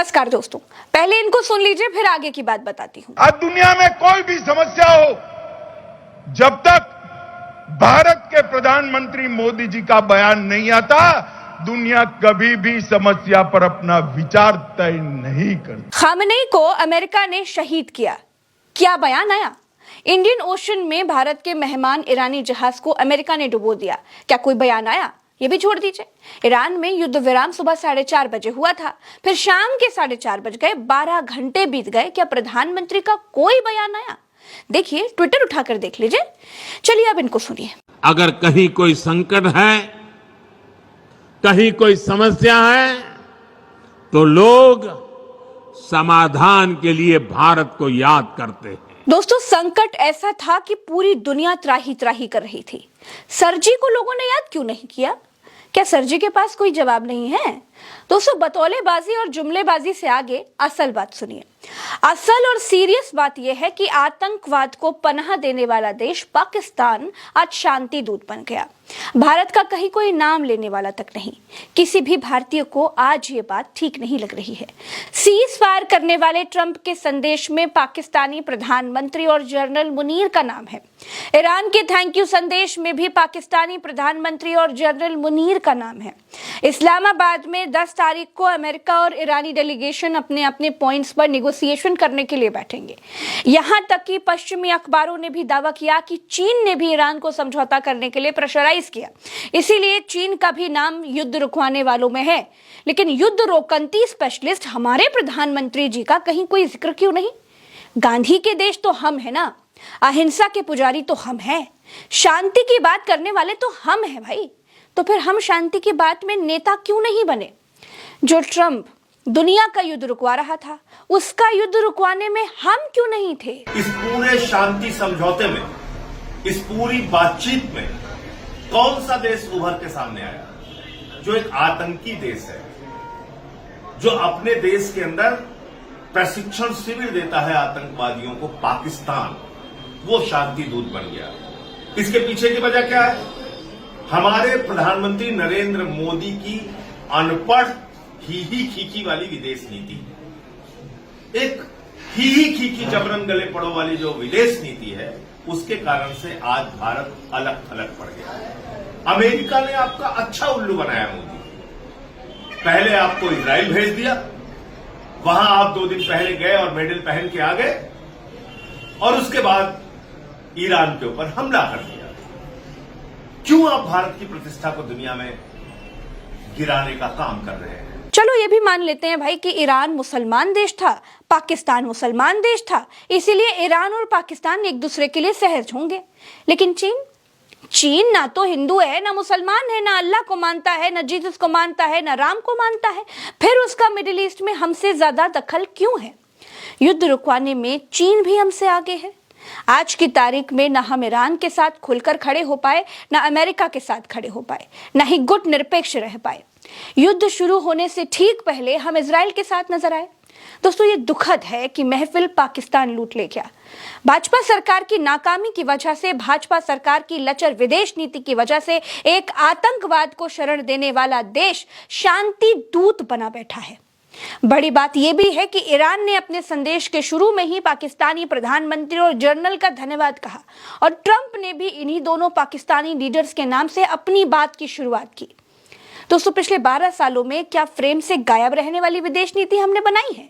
नमस्कार दोस्तों, पहले इनको सुन लीजिए फिर आगे की बात बताती हूँ। आज दुनिया में कोई भी समस्या हो, जब तक भारत के प्रधानमंत्री मोदी जी का बयान नहीं आता, दुनिया कभी भी समस्या पर अपना विचार तय नहीं करती। खामनेई को अमेरिका ने शहीद किया, क्या बयान आया? इंडियन ओशन में भारत के मेहमान ईरानी जहाज को अमेरिका ने डुबो दिया, क्या कोई बयान आया? ये भी छोड़ दीजिए, ईरान में युद्ध विराम सुबह 4:30 बजे हुआ था, फिर शाम के 4:30 बज गए, 12 घंटे बीत गए, क्या प्रधानमंत्री का कोई बयान आया? देखिए, ट्विटर उठाकर देख लीजिए। चलिए अब इनको सुनिए। अगर कहीं कोई संकट है, कहीं कोई समस्या है, तो लोग समाधान के लिए भारत को याद करते हैं। दोस्तों, संकट ऐसा था कि पूरी दुनिया त्राही त्राही कर रही थी। सरजी को लोगों ने याद क्यों नहीं किया? क्या सरजी के पास कोई जवाब नहीं है? दोस्तों, बतौलेबाजी और जुमलेबाजी से आगे असल बात सुनिए। असल और सीरियस बात यह है कि आतंकवाद को पनाह देने वाला देश पाकिस्तान आज शांति दूत बन गया। भारत का कहीं कोई नाम लेने वाला तक नहीं। किसी भी भारतीय को आज ये बात ठीक नहीं लग रही है। सीज फायर करने वाले ट्रंप के संदेश में पाकिस्तानी प्रधानमंत्री और जनरल मुनीर का नाम है। ईरान के थैंक यू संदेश में भी पाकिस्तानी प्रधानमंत्री और जनरल मुनीर का नाम है। इस्लामाबाद में 10 तारीख को अमेरिका और ईरानी डेलीगेशन अपने अपने पॉइंट्स पर नेगोशिएशन करने के लिए बैठेंगे। यहां तक कि पश्चिमी अखबारों ने भी दावा किया कि चीन ने भी ईरान को समझौता करने के लिए प्रेशराइज किया। इसीलिए चीन का भी नाम युद्ध रुकवाने वालों में है। लेकिन युद्ध रोकंती स्पेशलिस्ट हमारे प्रधानमंत्री जी का कहीं कोई जिक्र क्यों नहीं? गांधी के देश तो हम है ना, अहिंसा के पुजारी तो हम हैं, शांति की बात करने वाले तो हम हैं भाई। तो फिर हम शांति की बात में नेता क्यों नहीं बने? जो ट्रंप दुनिया का युद्ध रुकवा रहा था, उसका युद्ध रुकवाने में हम क्यों नहीं थे? इस पूरे शांति समझौते में, इस पूरी बातचीत में कौन सा देश उभर के सामने आया जो एक आतंकी देश है, जो अपने देश के अंदर प्रशिक्षण शिविर देता है आतंकवादियों को? पाकिस्तान वो शांति दूत बन गया। इसके पीछे की वजह क्या है? हमारे प्रधानमंत्री नरेंद्र मोदी की अनपढ़ ही खीखी वाली विदेश नीति, एक ही खीखी जबरन गले पड़ो वाली जो विदेश नीति है, उसके कारण से आज भारत अलग थलग पड़ गया। अमेरिका ने आपका अच्छा उल्लू बनाया मोदी। पहले आपको इजराइल भेज दिया, वहां आप 2 दिन पहले गए और मेडल पहन के आ गए, और उसके बाद ईरान के ऊपर हमला कर दिया। क्यों आप भारत की प्रतिष्ठा को दुनिया में गिराने का काम कर रहे हैं? चलो ये भी मान लेते हैं भाई कि ईरान मुसलमान देश था, पाकिस्तान मुसलमान देश था, इसीलिए ईरान और पाकिस्तान एक दूसरे के लिए सहज होंगे। लेकिन चीन ना तो हिंदू है, ना मुसलमान है, ना अल्लाह को मानता है, ना जीसस को मानता है, ना राम को मानता है। फिर उसका मिडिल ईस्ट में हमसे ज्यादा दखल क्यों है? युद्ध रुकवाने में चीन भी हमसे आगे है। आज की तारीख में ना हम ईरान के साथ खुलकर खड़े हो पाए, ना अमेरिका के साथ खड़े हो पाए, ना ही गुट निरपेक्ष रह पाए। युद्ध शुरू होने से ठीक पहले हम इजराइल के साथ नजर आए। दोस्तों, ये दुखद है कि महफिल पाकिस्तान लूट ले गया। भाजपा सरकार की नाकामी की वजह से, भाजपा सरकार की लचर विदेश नीति की वजह से एक आतंकवाद को शरण देने वाला देश शांति दूत बना बैठा है। बड़ी बात यह भी है कि ईरान ने अपने संदेश के शुरू में ही पाकिस्तानी प्रधानमंत्री और जनरल का धन्यवाद कहा, और ट्रंप ने भी इन्हीं दोनों पाकिस्तानी लीडर्स के नाम से अपनी बात की शुरुआत की। दोस्तों, पिछले 12 सालों में क्या फ्रेम से गायब रहने वाली विदेश नीति हमने बनाई है?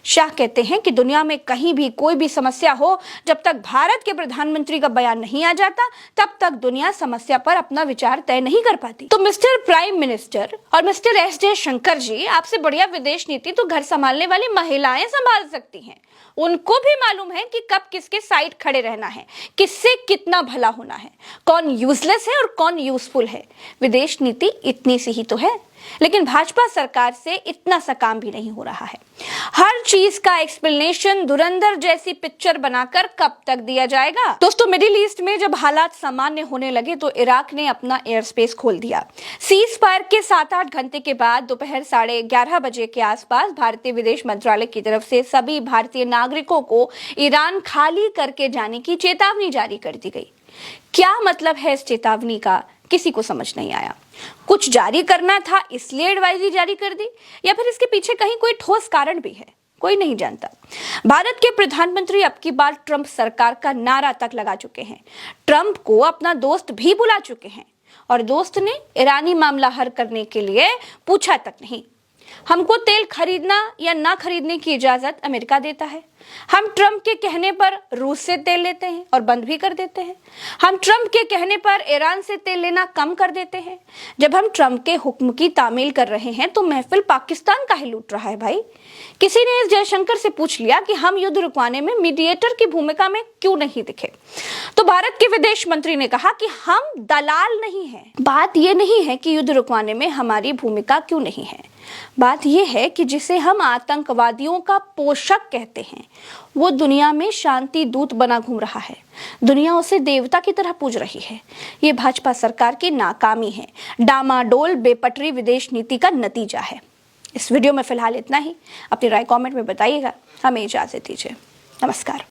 शाह कहते हैं कि दुनिया में कहीं भी कोई भी समस्या हो, जब तक भारत के प्रधानमंत्री का बयान नहीं आ जाता, तब तक दुनिया समस्या पर अपना विचार तय नहीं कर पाती। तो मिस्टर प्राइम मिनिस्टर और मिस्टर एस जयशंकर जी, आपसे बढ़िया विदेश नीति तो घर संभालने वाली महिलाएं संभाल सकती हैं। उनको भी मालूम है कि कब किसके साइड खड़े रहना है, किससे कितना भला होना है, कौन यूजलेस है और कौन यूजफुल है। विदेश नीति इतनी सी ही तो है, लेकिन भाजपा सरकार से इतना सा काम भी नहीं हो रहा है। हर चीज का एक्सप्लेनेशन धुरंधर जैसी पिक्चर बनाकर कब तक दिया जाएगा? दोस्तों, मिडिल ईस्ट में जब हालात सामान्य होने लगे तो इराक ने अपना एयर स्पेस खोल दिया। सीज फायर के 7-8 घंटे के बाद दोपहर 11:30 बजे के आसपास भारतीय विदेश मंत्रालय की तरफ से सभी भारतीय नागरिकों को ईरान खाली करके जाने की चेतावनी जारी कर दी गई। क्या मतलब है इस चेतावनी का, किसी को समझ नहीं आया। कुछ जारी करना था इसलिए एडवाइजरी जारी कर दी, या फिर इसके पीछे कहीं कोई ठोस कारण भी है, कोई नहीं जानता। भारत के प्रधानमंत्री अब की बार ट्रंप सरकार का नारा तक लगा चुके हैं, ट्रंप को अपना दोस्त भी बुला चुके हैं, और दोस्त ने ईरानी मामला हल करने के लिए पूछा तक नहीं। हमको तेल खरीदना या ना खरीदने की इजाजत अमेरिका देता है। हम ट्रंप के कहने पर रूस से तेल लेते हैं और बंद भी कर देते हैं। हम ट्रंप के कहने पर ईरान से तेल लेना कम कर देते हैं। जब हम ट्रंप के हुक्म की तामील कर रहे हैं तो महफिल पाकिस्तान का ही लूट रहा है भाई। किसी ने इस जयशंकर से पूछ लिया कि हम युद्ध रुकवाने में मीडिएटर की भूमिका में क्यों नहीं दिखे, तो भारत के विदेश मंत्री ने कहा कि हम दलाल नहीं हैं। बात यह नहीं है कि युद्ध रुकवाने में हमारी भूमिका क्यों नहीं है, बात यह है कि जिसे हम आतंकवादियों का पोषक कहते हैं वो दुनिया में शांति दूत बना घूम रहा है, दुनिया उसे देवता की तरह पूज रही है। ये भाजपा सरकार की नाकामी है, डामाडोल बेपटरी विदेश नीति का नतीजा है। इस वीडियो में फिलहाल इतना ही। अपनी राय कमेंट में बताइएगा। हमें इजाजत दीजिए। नमस्कार।